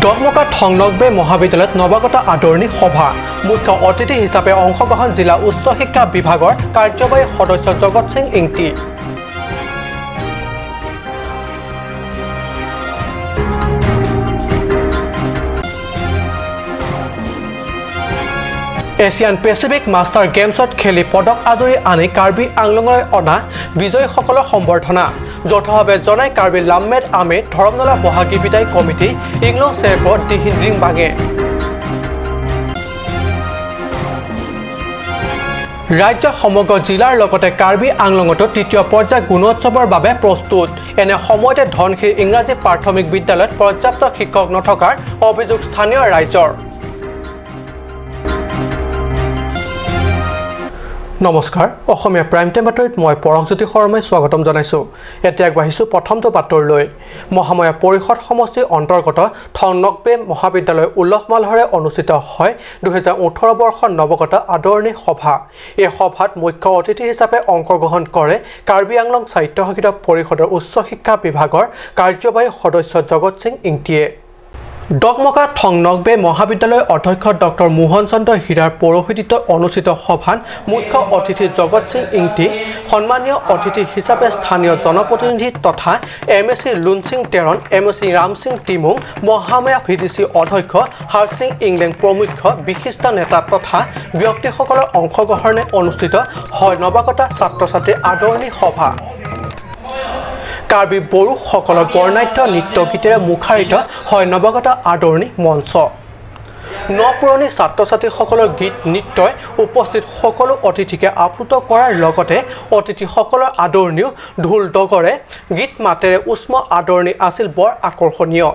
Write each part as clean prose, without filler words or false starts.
ডকমকা সংলগ্ন মহাবিদ্যালয়ত নৱাগত আদৰণি সভা মুখ্য অতিথি হিচাপে অংশগ্ৰহণ জিলা উচ্চ শিক্ষা বিভাগৰ কাৰ্যবাহী সদস্য Jagat Singh Engti Asian Pacific master গেমছত খেলি পদক আজৰি আনি কাৰ্বি আংলঙলৈ অনা বিজয়ীসকলৰ সম্বৰ্ধনা যৌথভাৱে জনাই কাৰ্বি লামমেট আমে ধৰমনলা বহাগী বিদায় কমিটি ইংলং চেৰপত দিহিন ৰিংবাঙে ৰাজ্যৰ সমগ্ৰ জিলাৰ লগতে কাৰ্বি আংলঙতো তৃতীয় পৰ্যায়ৰ গুণোৎসৱৰ বাবে প্ৰস্তুত এনে সময়তে ধনশিৰি ইংৰাজী প্ৰাথমিক বিদ্যালয়ত পৰ্যাপ্ত শিক্ষক নথকাৰ অভিযোগ স্থানীয় ৰাইজৰ নমস্কাৰ অসমীয়া প্ৰাইম টাইম বাতৰিত মই পৰকজ্যোতি শৰ্মাই স্বাগতম জনাইছো এতিয়া আগবাঢ়িছো প্ৰথমটো বাতৰিলৈ মহামায়া পৰিষদ সমষ্টিৰ অন্তৰ্গত সংলগ্ন মহাবিদ্যালয় উল্লহমালহৰে অনুষ্ঠিত হয় 2018 বৰ্ষৰ নৱগত আদৰণি সভা এই সভাত মুখ্য অতিথি হিচাপে অংশগ্ৰহণ কৰে কাৰ্বি আংলং সাহিত্য সংগীত পৰিষদৰ উচ্চ শিক্ষা বিভাগৰ কাৰ্যবাহী সদস্য জগত সিং ইংতিয়ে ডকমকা সংলগ্ন মহাবিদ্যালয়ৰ অধ্যক্ষ ডক্টৰ মোহন চন্দ্ৰ হীৰাৰ পৌৰোহিত্যত অনুষ্ঠিত সভাত মুখ্য অতিথি জগত সিং ইংতি সন্মানীয় অতিথি হিচাপে স্থানীয় জনপ্ৰতিনিধি তথা MAC লুনসিং Teron MAC Ram Singh Timung Mahamaya VDC অধ্যক্ষ হাৰসিং ইংলেং প্ৰমুখ বিশিষ্ট নেতা তথা ব্যক্তিসকলৰ অংশগ্ৰহণে অনুষ্ঠিত হয় নৱাগত ছাত্ৰ-ছাত্ৰীৰ আদৰণি সভা কাৰ্বি বড়োসকলৰ বৰ্ণাঢ্য নৃত্য গীতেৰে মুখাৰিত হয় নৱাগত আদৰণি মঞ্চ নপুৰণি ছাত্ৰ-ছাত্ৰীসকলৰ গীত নৃত্যই উপস্থিত সকলো অতিথিকে আপ্লুত কৰাৰ লগতে অতিথিসকলৰ আদৰণিও ঢোল ডগৰে গীত মাতেৰে উষ্ম আদৰণি আছিল বৰ আকৰ্ষণীয়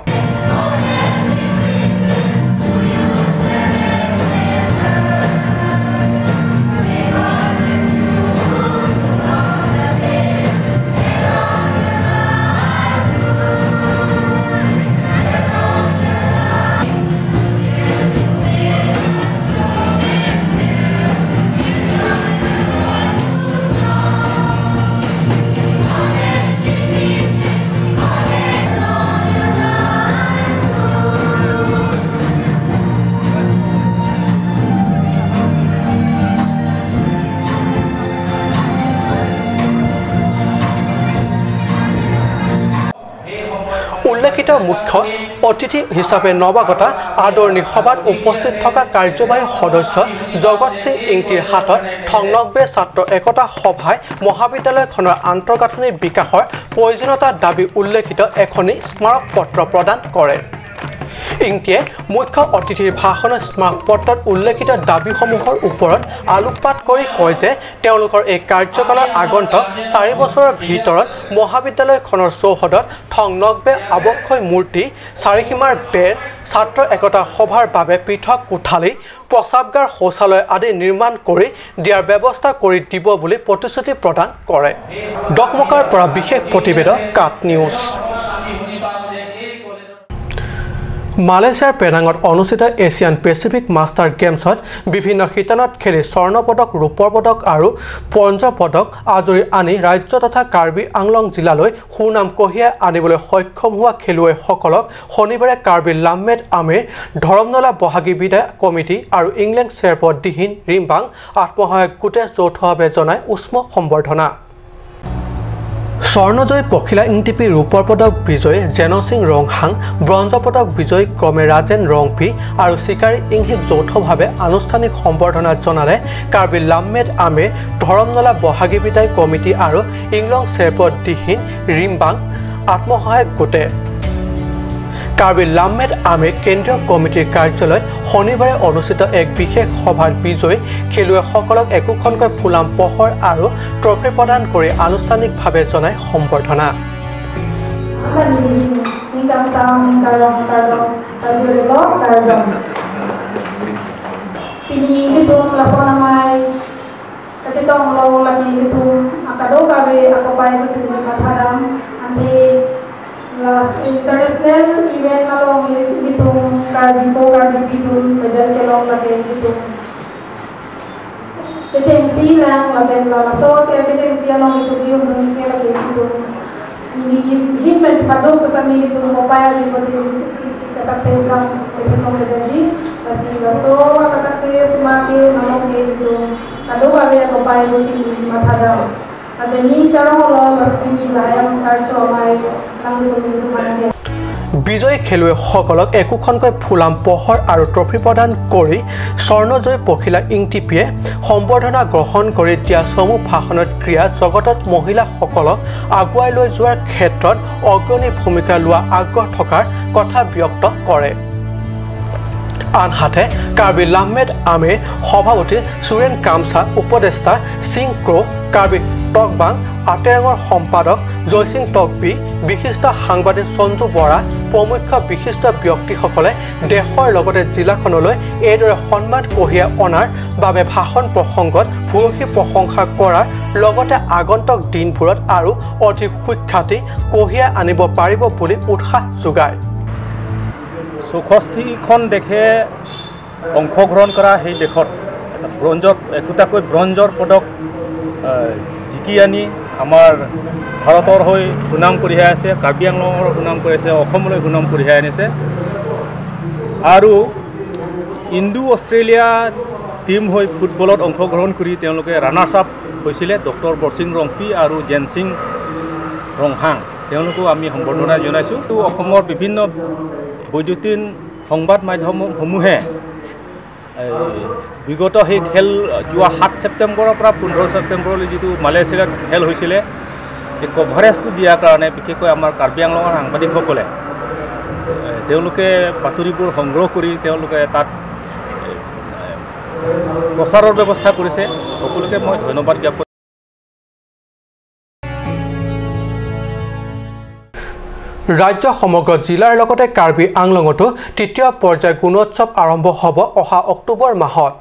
উল্লেখিত মুখ্য অতিথি হিচাপে নৱাগত আদৰণি সভাত উপস্থিত থকা কাৰ্যবাহী সদস্য জগত সিং ইংতিৰ হাতত সংলগ্ন ছাত্ৰ একতা সভাই মহাবিদ্যালয়খনৰ আন্তঃগাঁথনি বিকাশৰ প্ৰয়োজনীয়তাৰ দাবী উল্লেখিত এখনি স্মাৰক পত্ৰ প্ৰদান কৰে ইংতিয়ে মুখ্য অতিথিৰ ভাষণৰ স্মাৰক পত্ৰত উল্লেখিত দাবীসমূহৰ ওপৰত আলোকপাত কৰি কয় যে তেওঁলোকৰ এই কাৰ্যকালৰ আগন্তুক 4 বছৰৰ ভিতৰত মহাবিদ্যালয়খনৰ চৌহদত সংলগ্ন আৱক্ষয় মূৰ্তি চাৰিসীমাৰ বেৰ ছাত্ৰ একতা সভাৰ বাবে পৃথক কোঠালি প্ৰস্ৰাৱগাৰ শৌচালয় আদি নিৰ্মাণ কৰি দিয়াৰ ব্যৱস্থা কৰি দিব বুলি প্ৰতিশ্ৰুতি প্ৰদান কৰে ডকমকাৰ পৰা বিশেষ প্ৰতিবেদন কাট নিউজ মালয়েছিয়াৰ পেনাঙত অনুষ্ঠিত এছিয়ান পেচিফিক মাষ্টাৰ গেমছত বিভিন্ন শিতানত খেলি স্বৰ্ণ পদক ৰূপৰ পদক আৰু ব্ৰঞ্জৰ পদক আজৰি আনি ৰাজ্য তথা কাৰ্বি আংলং জিলালৈ সুনাম কঢ়িয়াই আনিবলৈ সক্ষম হোৱা খেলুৱৈসকলক শনিবাৰে কাৰ্বি লামমেট আমেৰ ধৰমনলা বহাগী বিদায় কমিটি আৰু ইংলেং চেৰপত দিহিন ৰিমবাং আত্মসহায়ক গোটে যৌথভাৱে জনাই উষ্ম সম্বৰ্ধনা স্বৰ্ণজয়ী পখিলা ইংটিপি ৰূপৰ পদক বিজয়ী জেনসিং ৰংহাং ব্ৰঞ্জ পদক বিজয়ী ক্ৰমে ৰাজেন ৰংপি আৰু চিকাৰী ইংহিক যৌথভাৱে আনুষ্ঠানিক সম্বৰ্ধনা জনালে কাৰ্বি লামমেট আমে ধৰমনলা বহাগী বিদায় কমিটি আৰু ইংলং চেৰপত দিহিন ৰিমবাং আত্মসহায়ক গোটে কাৰ্বি লামমেট আমে কেন্দ্ৰীয় কমিটিৰ কাৰ্যালয়ত শনিবাৰে অনুষ্ঠিত এক বিশেষ সভাত বিজয়ী খেলুৱৈসকলক একোখনকৈ ফুলাম পোহৰ আৰু ট্ৰফি প্ৰদান কৰি আনুষ্ঠানিকভাৱে জনাই সম্বৰ্ধনা Last international event along itu Karbi itu medal kelong lagi itu kecensi lang lagi so kecensi along itu dia mungkin lagi itu ini himmet padu pesan ini itu mobile di sukses lang ceritong jadi masih baso ka sukses makin nalong gitu ado babe ko pai mo si mathada ada ni charo lo laspi layam karcho mai lang itu manage বিজয়ী খেলুৱৈসকলক একোখনকৈ ফুলাম পোহৰ আৰু trophy প্ৰদান কৰি স্বৰ্ণজয়ী পখিলা ইংটিপিয়ে সম্বৰ্ধনা গ্ৰহণ কৰি দিয়া চমু ভাষণত ক্ৰীড়া জগতত মহিলাসকলক আগুৱাই লৈ যোৱাৰ ক্ষেত্ৰত অগ্ৰণী ভূমিকা লোৱা আগ্ৰহ থকাৰ কথা ব্যক্ত কৰে আনহাতে কাৰ্বি লাহমেদ আমিৰ সভাপতি সুৰেন কামছা উপদেষ্টা সিং ক্ৰো কাৰ্বি টকবাং আটেৰঙৰ সম্পাদক জয়সিং টকবি বিশিষ্ট সাংবাদিক সঞ্জু বৰা প্ৰমুখ্য বিশিষ্ট ব্যক্তিসকলে দেশৰ লগতে জিলাখনলৈ এইদৰে সন্মান কঢ়িয়াই অনাৰ বাবে ভাষণ প্ৰসংগত ভূয়সী প্ৰশংসা কৰাৰ লগতে আগন্তুক দিনবোৰত আৰু অধিক সুখ্যাতি কঢ়িয়াই আনিব পাৰিব বুলি উৎসাহ যোগায় 64খন দেশে অংশগ্ৰহণ কৰা সেই দেশত একোটাকৈ ব্ৰঞ্জৰ পদক জিকি আনি আমাৰ ভাৰতৰ হৈ সুনাম কঢ়িয়াই আছে কাৰ্বি আংলঙৰ সুনাম কঢ়িয়াইছে অসমলৈ সুনাম কঢ়িয়াই আনিছে আৰু ইণ্ডো অষ্ট্ৰেলিয়া টিম হৈ ফুটবলত অংশগ্ৰহণ কৰি তেওঁলোকে ৰানাৰ্ছ আপ হৈছিলে ডক্টৰ বৰসিং ৰংপি আৰু জেনসিং ৰংহাং তেওঁলোকো আমি সম্বৰ্ধনা জনাইছোঁ অসমৰ বিভিন্ন বৈদ্যুতিন সংবাদ মাধ্যমসমূহে বিগত সেই খেল যোৱা 7 ছেপ্টেম্বৰৰ পৰা 15 ছেপ্টেম্বৰলৈ যিটো মালয়েছিয়াত খেল হৈছিলে এই কভাৰেজটো দিয়াৰ কাৰণে বিশেষকৈ আমাৰ কাৰ্বি আংলঙৰ সাংবাদিকসকলে তেওঁলোকে বাতৰিবোৰ সংগ্ৰহ কৰি তেওঁলোকে তাত প্ৰচাৰৰ ব্যৱস্থা কৰিছে সকলোকে মই ধন্যবাদ জ্ঞাপন ৰাজ্য সমগ্ৰ জিলাৰ লগতে কাৰ্বি আংলঙতো তৃতীয় পৰ্যায় গুণোৎসৱ আৰম্ভ হ'ব অহা অক্টোবৰ মাহত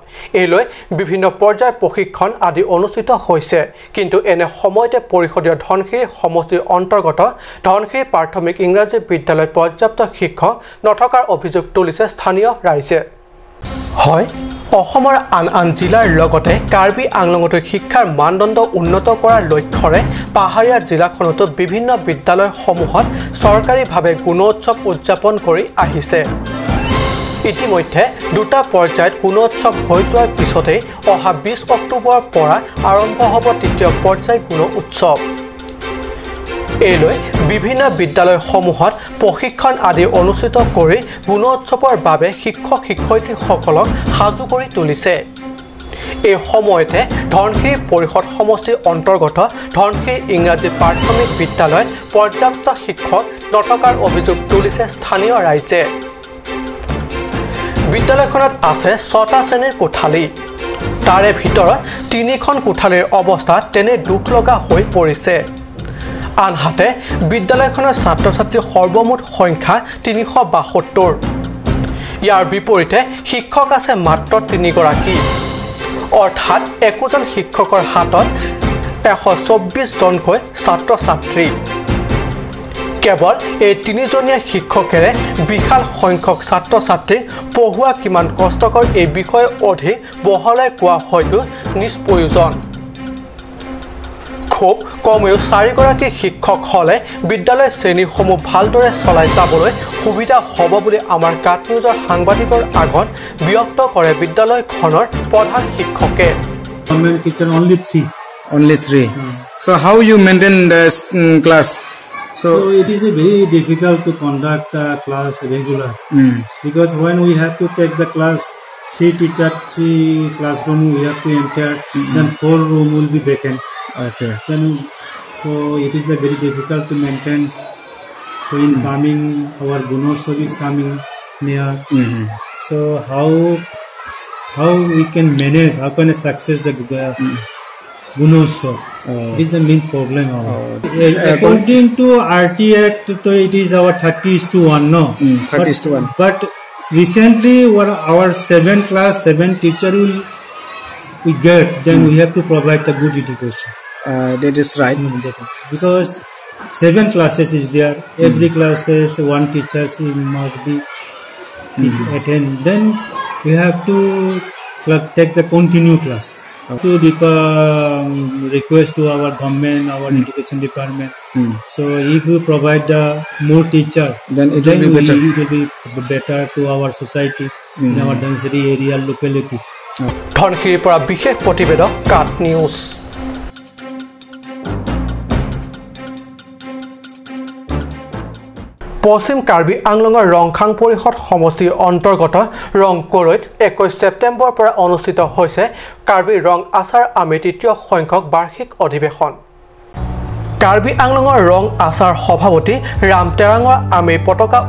এইলৈ বিভিন্ন পৰ্যায়ৰ প্ৰশিক্ষণ আদি অনুষ্ঠিত হৈছে কিন্তু এনে সময়তে পৰিষদীয় ধনশিৰি সমষ্টিৰ অন্তৰ্গত ধনশিৰি প্ৰাথমিক ইংৰাজী বিদ্যালয়ত পৰ্যাপ্ত শিক্ষক নথকাৰ অভিযোগ তুলিছে স্থানীয় ৰাইজে হয় অসমৰ আন জিলাৰ লগতে কাৰ্বি আংলঙতো শিক্ষাৰ মানদণ্ড উন্নত কৰাৰ লক্ষ্যৰে পাহাৰীয়া জিলাখনতো বিভিন্ন বিদ্যালয়সমূহত চৰকাৰীভাৱে গুণোৎসৱ উদযাপন কৰি আহিছে ইতিমধ্যে দুটা পৰ্যায়ত গুণোৎসৱ হৈ যোৱাৰ পিছতেই অহা 20 অক্টোবৰৰ পৰা আৰম্ভ হ'ব তৃতীয় পৰ্যায় গুণ উৎসৱ এইলৈ বিভিন্ন বিদ্যালয়সমূহত প্ৰশিক্ষণ আদি অনুষ্ঠিত কৰি গুণোৎসৱৰ বাবে শিক্ষক শিক্ষয়িত্ৰীসকলক সাজু কৰি তুলিছে এই সময়তে ধনশিৰি পৰিষদ সমষ্টিৰ অন্তৰ্গত ধনশিৰি ইংৰাজী প্ৰাথমিক বিদ্যালয়ত পৰ্যাপ্ত শিক্ষক নথকাৰ অভিযোগ তুলিছে স্থানীয় ৰাইজে বিদ্যালয়খনত আছে 6টা শ্ৰেণীৰ কোঠালি তাৰে ভিতৰত 3খন কোঠালিৰ অৱস্থা তেনে দুখ লগা হৈ পৰিছে আনহাতে বিদ্যালয়খনৰ ছাত্ৰ-ছাত্ৰীৰ সৰ্বমুঠ সংখ্যা 372 ইয়াৰ বিপৰীতে শিক্ষক আছে মাত্ৰ 3 গৰাকী অৰ্থাৎ একোজন শিক্ষকৰ হাতত 124 জনকৈ ছাত্ৰ-ছাত্ৰী কেৱল এই 3জনীয়া শিক্ষকেৰে বিশাল সংখ্যক ছাত্ৰ-ছাত্ৰীক পঢ়ুৱা কিমান কষ্টকৰ এই বিষয়ে অধিক বহলাই কোৱা হয়তো নিষ্প্ৰয়োজন খুব কমেও 4 গৰাকী শিক্ষক হলে বিদ্যালয় শ্ৰেণীসমূহ ভালদৰে চলাই যাবলৈ সুবিধা হ'ব বুলি আমাৰ কাট নিউজৰ সাংবাদিকৰ আগত ব্যক্ত কৰে বিদ্যালয়খনৰ প্ৰধান শিক্ষকে Government teacher only 3. So how you maintain the class? So it is very difficult to conduct a class regular because when we have to take the class, 3 classroom we have to enter, then 4 room will be vacant. Okay. Then, so it is very difficult to maintain. So in farming, our Gunosov is coming near. So how we can manage? How can I success the Gunosov? It is the main problem. According to RT Act, so it is our 30:1, no? 30:1. But recently, our 7 class 7 teacher we get, then we have to provide a good education. That is right. Because 7 classes is there. Every classes 1 teacher must be attend. Then we have to take the continue class. To request to our government, our education department, So if we provide more teacher, Then it will be better. It will be better to our society in our density area locality. ধনশিৰিৰ পৰা বিশেষ প্ৰতিবেদক কাট news পশ্চিম কাৰ্বি আংলঙৰ ৰংখাং পৰিষদ সমষ্টিৰ অন্তৰ্গত ৰংকৰৈত 21 ছেপ্টেম্বৰৰ পৰা অনুষ্ঠিত হৈছে কাৰ্বি ৰং আচাৰ আমি তৃতীয় সংখ্যক বাৰ্ষিক অধিৱেশন কাৰ্বি আংলঙৰ ৰং আচাৰ সভাপতি ৰাম তেৰাঙৰ আমি পতাকা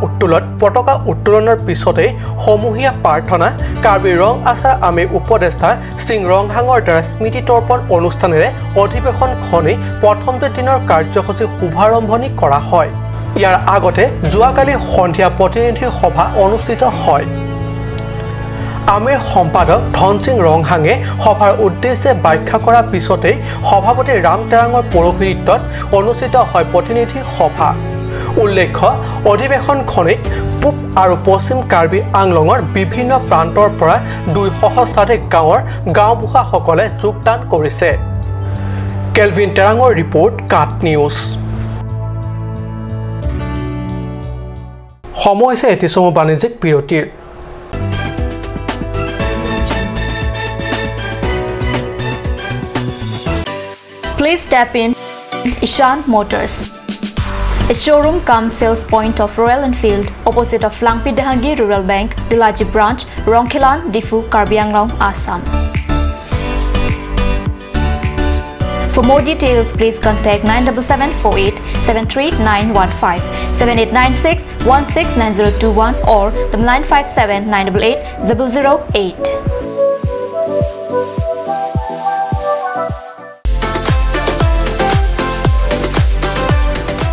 উত্তোলনৰ পিছতেই সমূহীয়া প্ৰাৰ্থনা কাৰ্বি ৰং আচাৰ আমি উপদেষ্টা সিং ৰংহাঙৰ দ্বাৰা স্মৃতি তৰ্পণ অনুষ্ঠানেৰে অধিৱেশনখনি প্ৰথমটো দিনৰ কাৰ্যসূচী শুভাৰম্ভণি কৰা হয় ইয়াৰ আগতে যোৱাকালি সন্ধিয়া প্ৰতিনিধি সভা অনুষ্ঠিত হয় আমিৰ সম্পাদক ধন সিং ৰংহাঙে সভাৰ উদ্দেশ্যে ব্যাখ্যা কৰাৰ পিছতেই সভাপতি ৰাম তেৰাঙৰ পৌৰোহিত্যত অনুষ্ঠিত হয় প্ৰতিনিধি সভা উল্লেখ্য অধিৱেশনখনিত পূব আৰু পশ্চিম কাৰ্বি আংলঙৰ বিভিন্ন প্ৰান্তৰ পৰা 200 শতাধিক গাঁৱৰ গাঁওবুঢ়াসকলে যোগদান কৰিছে কেলভিন তেৰাঙৰ ৰিপৰ্ট কাট নিউজ সময় হৈছে এটি সময় বাণিজ্যিক বিৰতিৰ Please tap in Ishan Motors, a showroom cum sales point of Royal Enfield opposite of Langpi Dahangi Rural Bank, Dilaji Branch, Rongkhelan, Difu, Karbi Anglong, Assam. For more details, please contact 97748 73915, 7896 169021 or 957 988 008.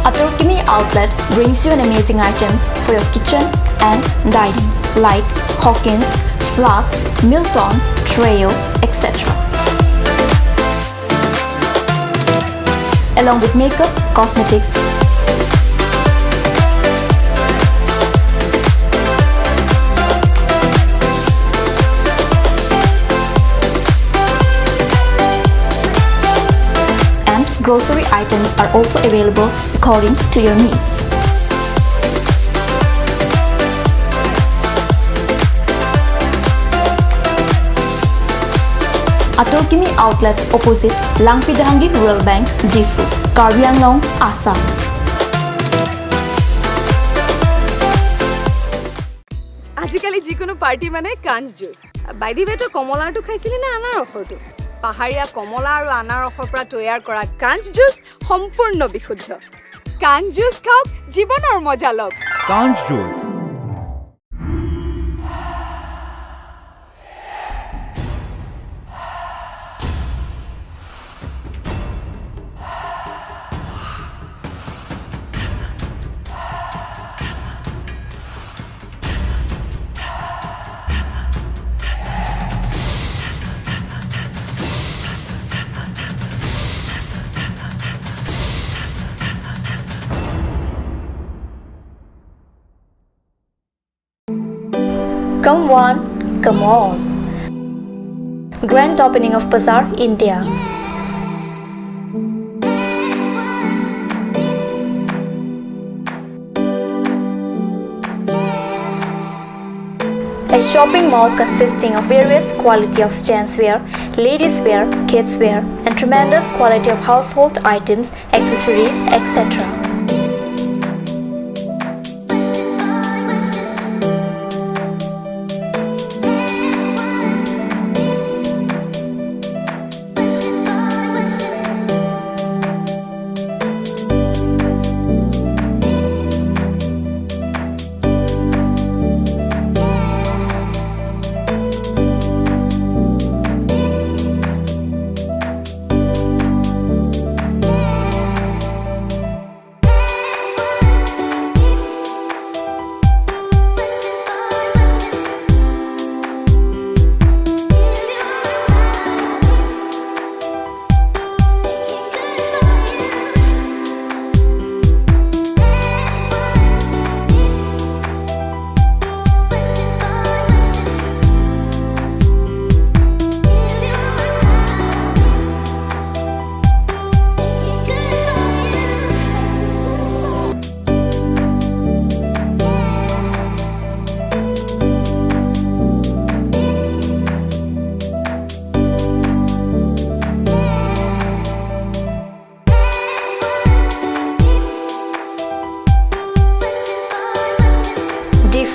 Atorkimi Outlet brings you an amazing items for your kitchen and dining like Hawkins, Flax, Milton, Treo, etc. Along with makeup, cosmetics, and grocery items are also available according to your needs. Atorkimi Outlet opposite Langpi Dahangi Rural Bank, Difu, Karbi Anglong, Assam. আজিকালি যিকোনো party মানে কাঞ্জ juice বাইদি বেটো কমলাটো খাইছিলি না আনাৰসৰটো পাহাৰীয়া কমলা আৰু আনাৰসৰ পৰা তৈয়াৰ কৰা কাঞ্জ জুচ সম্পূৰ্ণ বিশুদ্ধ কাঞ্জ জুচ খাওক জীৱনৰ মজা লওক কাঞ্জ juice Come one, come on. Grand opening of Bazaar, India. A shopping mall consisting of various quality of gents wear, ladies wear, kids wear, and tremendous quality of household items, accessories, etc.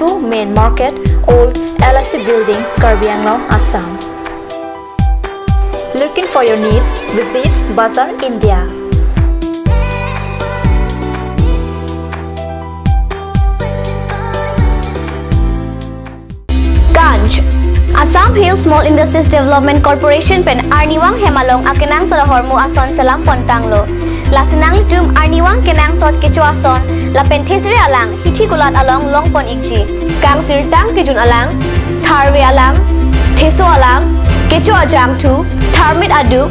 Thimphu Main Market, Old LIC Building, Karbi Anglong, Assam. Looking for your needs? Visit Bazaar India. Ganj Assam Hill Small Industries Development Corporation pen Arniwang Hemalong akenang sa hormu ason salam pontanglo. Lasinang litum Arniwang kenang sot kecho ason la penthesire alang hithi kulat along longpon ikji. Kang sirtang kijun alang tharwe alang theso alang kecho ajam thu tharmit adu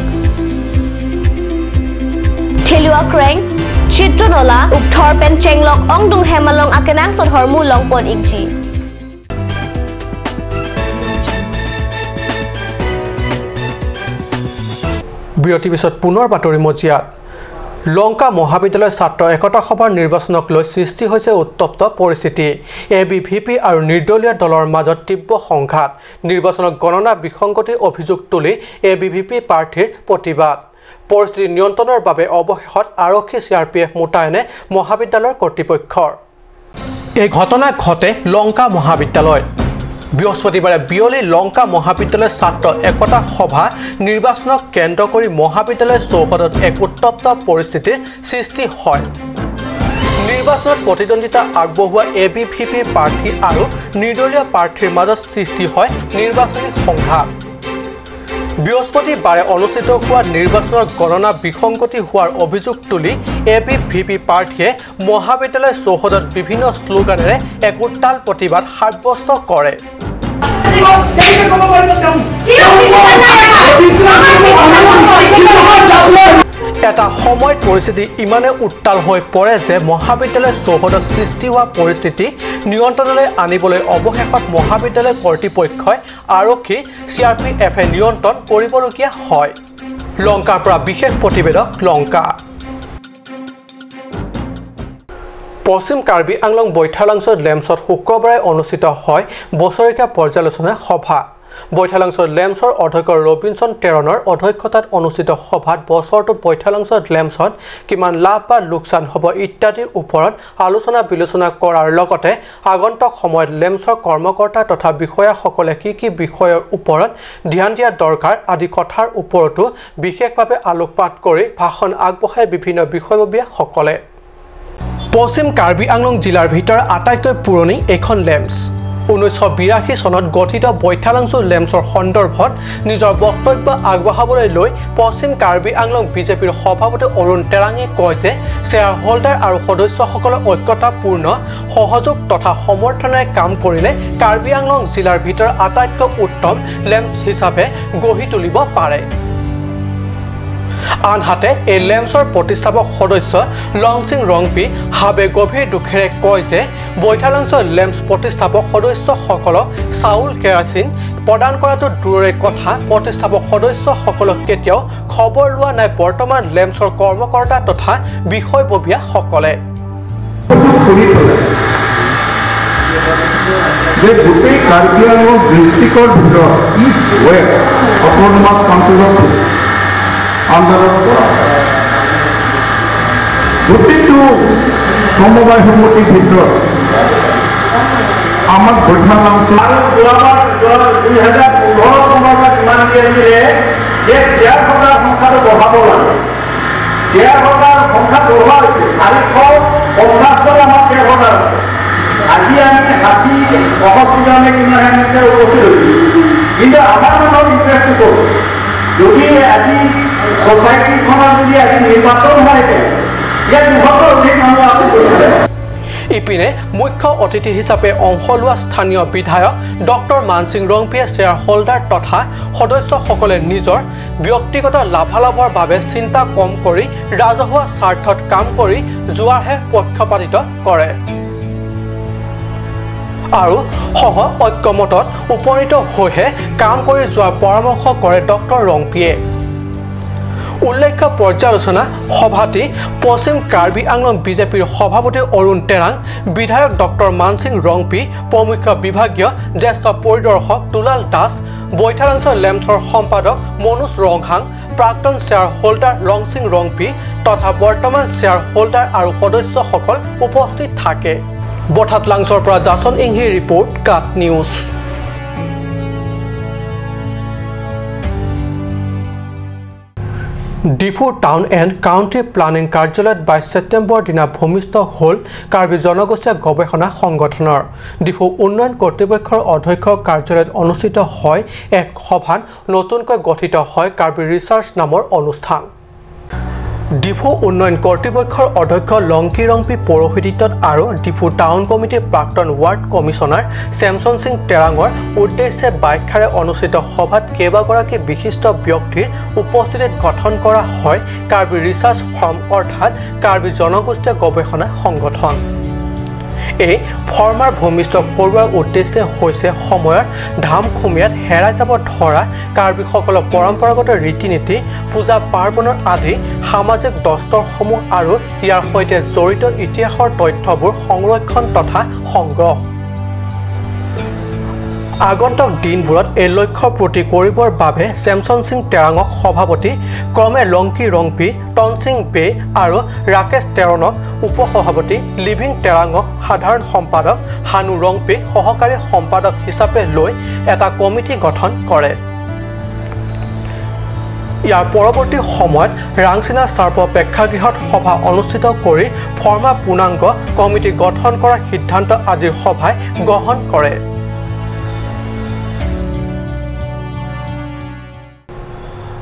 thelua kreng chitronola ukthor pen chenglok ongdung hemalong akenang sot hormu longpon ikji. বিৰতি পিছত পুনৰ বাতৰি মজিয়াত লংকা মহাবিদ্যালয় ছাত্ৰ একতা সভাৰ নিৰ্বাচনক লৈ সৃষ্টি হৈছে উত্তপ্ত পৰিস্থিতি এবিভিপি আৰু নিৰ্দলীয় দলৰ মাজত তীব্ৰ সংঘাত নিৰ্বাচনক গণনা বিসংগতিৰ অভিযোগ তুলি এবিভিপি প্ৰাৰ্থীৰ প্ৰতিবাদ পৰিস্থিতি নিয়ন্ত্ৰণৰ বাবে অৱশেষত আৰক্ষী চিআৰপিএফ মুতায়নে মহাবিদ্যালয়ৰ কৰ্তৃপক্ষৰ এই ঘটনা ঘটে লংকা মহাবিদ্যালয় বৃহস্পতিবাৰে বিয়লি লংকা মহাবিদ্যালয় ছাত্ৰ একতা সভা নিৰ্বাচনক কেন্দ্ৰ কৰি মহাবিদ্যালয় চৌহদত এক উত্তপ্ত পৰিস্থিতিৰ সৃষ্টি হয় নিৰ্বাচনত প্ৰতিদ্বন্দ্বিতা আগবঢ়োৱা এবিভিপি প্ৰাৰ্থী আৰু নিৰ্দলীয় প্ৰাৰ্থীৰ মাজত সৃষ্টি হয় নিৰ্বাচনী সংঘাত বৃহস্পতিবাৰে অনুষ্ঠিত হোৱা নিৰ্বাচনৰ গণনা বিসংগতি হোৱাৰ অভিযোগ তুলি এবিভিপি প্ৰাৰ্থীয়ে মহাবিদ্যালয় চৌহদত বিভিন্ন শ্লোগানেৰে এক উত্তাল প্ৰতিবাদ সাব্যস্ত কৰে এটা সময়ত পৰিস্থিতি ইমানে উত্তাল হৈ পৰে যে মহাবিদ্যালয় চৌহদত সৃষ্টি হোৱা পৰিস্থিতি নিয়ন্ত্ৰণলৈ আনিবলৈ অৱশেষত মহাবিদ্যালয় কৰ্তৃপক্ষই আৰক্ষী চিআৰপিএফে নিয়ন্ত্ৰণ কৰিবলগীয়া হয় লংকাৰ পৰা বিশেষ প্ৰতিবেদক লংকা পশ্চিম কাৰ্বি আংলং বৈঠালাংছৰ লেমছত শুক্ৰবাৰে অনুষ্ঠিত হয় বছৰেকীয়া পৰ্যালোচনা সভা বৈঠালাংছৰ লেমছৰ অধ্যক্ষ ৰবিনসন টেৰণৰ অধ্যক্ষতাত অনুষ্ঠিত সভাত বছৰটোত বৈঠালাংছৰ লেমছত কিমান লাভ বা লোকচান হ'ব ইত্যাদিৰ ওপৰত আলোচনা বিলোচনা কৰাৰ লগতে আগন্তুক সময়ত লেমছৰ কৰ্মকৰ্তা তথা বিষয়াসকলে কি বিষয়ৰ ওপৰত ধ্যান দিয়া দৰকাৰ আদি কথাৰ ওপৰতো বিশেষভাৱে আলোকপাত কৰি ভাষণ আগবঢ়াই বিভিন্ন বিষয়ববীয়াসকলে পশ্চিম কাৰ্বি আংলং জিলাৰ ভিতৰত আটাইতকৈ পুৰণি এখন লেমছ 1982 চনত গঠিত বৈঠালাংছু লেমছৰ সন্দৰ্ভত নিজৰ বক্তব্য আগবঢ়াবলৈ লৈ পশ্চিম কাৰ্বি আংলং বিজেপিৰ সভাপতি অৰুণ টেৰাঙে কয় যে শ্বেয়াৰ হোল্ডাৰ আৰু সদস্যসকলৰ ঐক্যতাপূৰ্ণ সহযোগ তথা সমৰ্থনেৰে কাম কৰিলে কাৰ্বি আংলং জিলাৰ ভিতৰত আটাইতকৈ উত্তম লেমছ হিচাপে গঢ়ি তুলিব পাৰে আনহাতে এই লেমছৰ প্ৰতিষ্ঠাপক সদস্য লংচিং ৰংপি হাবে গভীৰ দুখেৰে কয় যে বৈঠালাংছৰ লেমছ প্ৰতিষ্ঠাপক সদস্যসকলক চাউল কেৰাচিন প্ৰদান কৰাটো দূৰৰে কথা প্ৰতিষ্ঠাপক সদস্যসকলক কেতিয়াও খবৰ লোৱা নাই বৰ্তমান লেমছৰ কৰ্মকৰ্তা তথা বিষয়ববীয়াসকলে যে গোটেই কাৰ্বি আংলং ডিষ্ট্ৰিক্টৰ ভিতৰত ইষ্ট ৱেষ্ট অট'নমাছ কাউন্সিলৰ আন্দাৰত কৰা গোটেইটো সমবায় সমিতিৰ ভিতৰত আমাৰ বৈঠালাংছু আৰু যোৱাবাৰ 2015 চনত কিমান দিছিলে যে শ্বেয়াৰ হোল্ডাৰ সংখ্যাটো বঢ়াব লাগে শ্বেয়াৰ হোল্ডাৰ সংখ্যা বঢ়োৱা হৈছে 450জন আমাৰ শ্বেয়াৰ হোল্ডাৰ আছে আজি আমি 65 জনে কিমান এনেকৈ উপস্থিত হৈছোঁ কিন্তু আমাৰ মনৰ ইণ্টাৰেষ্টটো যদি আজি সোসাইটিখনৰ যদি আজি নিৰ্বাচন হয় ইয়াত 200 অধিক মানুহ আছে ইপিনে মুখ্য অতিথি হিচাপে অংশ লোৱা স্থানীয় বিধায়ক ডক্টৰ মানসিং ৰংপিয়ে শ্বেয়াৰ হোল্ডাৰ তথা সদস্যসকলে নিজৰ ব্যক্তিগত লাভালাভৰ বাবে চিন্তা কম কৰি ৰাজহুৱা স্বাৰ্থত কাম কৰি যোৱাৰহে পক্ষপাতিত কৰে আৰু সহ ঐক্যমতত উপনীত হৈহে কাম কৰি যোৱাৰ পৰামৰ্শ কৰে ডক্টৰ ৰংপিয়ে উল্লেখ্য পৰ্যালোচনা সভাটি পশ্চিম কাৰ্বি আংলং বিজেপিৰ সভাপতি অৰুণ টেৰাং বিধায়ক ডক্টৰ মানসিং ৰংপি প্ৰমুখ বিভাগীয় জ্যেষ্ঠ পৰিদৰ্শক দুলাল দাস বৈঠালাংছৰ লেমছৰ সম্পাদক মনোজ ৰংহাং প্ৰাক্তন শ্বেয়াৰ হোল্ডাৰ লংচিং ৰংপি তথা বৰ্তমান শ্বেয়াৰ হোল্ডাৰ আৰু সদস্যসকল উপস্থিত থাকে বঠাত লাংছৰ পৰা জাসন ইংহি ৰিপৰ্ট কাট news Diphu town and country planning কাৰ্যালয়ত 22 ছেপ্টেম্বৰ দিনা ভূমিষ্ঠ হ'ল কাৰ্বি জনগোষ্ঠীয় গৱেষণা সংগঠনৰ ডিফু উন্নয়ন কৰ্তৃপক্ষৰ অধ্যক্ষ কাৰ্যালয়ত অনুষ্ঠিত হয় এক সভাত নতুনকৈ গঠিত হয় কাৰ্বি ৰিচাৰ্চ নামৰ অনুষ্ঠান ডিফু উন্নয়ন কৰ্তৃপক্ষৰ অধ্যক্ষ লংকি ৰংপি পৌৰোহিত্যত আৰু ডিফু টাউন কমিটিৰ প্ৰাক্তন ৱাৰ্ড কমিছনাৰ ছেমছন সিং টেৰাঙৰ উদ্দেশ্যে বাইখাৰে অনুষ্ঠিত সভাত কেইবাগৰাকী বিশিষ্ট ব্যক্তিৰ উপস্থিতিত গঠন কৰা হয় কাৰ্বি ৰিচাৰ্চ ফাৰ্ম অৰ্থাৎ কাৰ্বি জনগোষ্ঠীয় গৱেষণা সংগঠন এই ফৰ্মাৰ ভূমিষ্ঠ কৰোৱাৰ উদ্দেশ্যে হৈছে সময়ৰ ধামখুমীয়াত হেৰাই যাব ধৰা কাৰ্বিসকলৰ পৰম্পৰাগত ৰীতি নীতি পূজা পাৰ্বণৰ আদি সামাজিক দস্তৰসমূহ আৰু ইয়াৰ সৈতে জড়িত ইতিহাসৰ তথ্যবোৰ সংৰক্ষণ তথা সংগ্ৰহ আগন্তুক দিনবোৰত এই লক্ষ্য পূৰ্তি কৰিবৰ বাবে ছেমছন সিং টেৰাঙক সভাপতি ক্ৰমে লংকি ৰংপি টনসিং বে আৰু ৰাকেশ টেৰণক উপসভাপতি লিভিং টেৰাঙক সাধাৰণ সম্পাদক হানু ৰংপি সহকাৰী সম্পাদক হিচাপে লৈ এটা কমিটি গঠন কৰে ইয়াৰ পৰৱৰ্তী সময়ত ৰাংচিনা চাৰ্প প্ৰেক্ষাগৃহত সভা অনুষ্ঠিত কৰি ফৰ্মা পূৰ্ণাংগ কমিটি গঠন কৰাৰ সিদ্ধান্ত আজিৰ সভাই গ্ৰহণ কৰে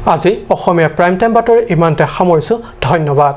আজি অসমীয়া প্ৰাইম টাইম বাতৰি ইমানতে সামৰিছোঁ ধন্যবাদ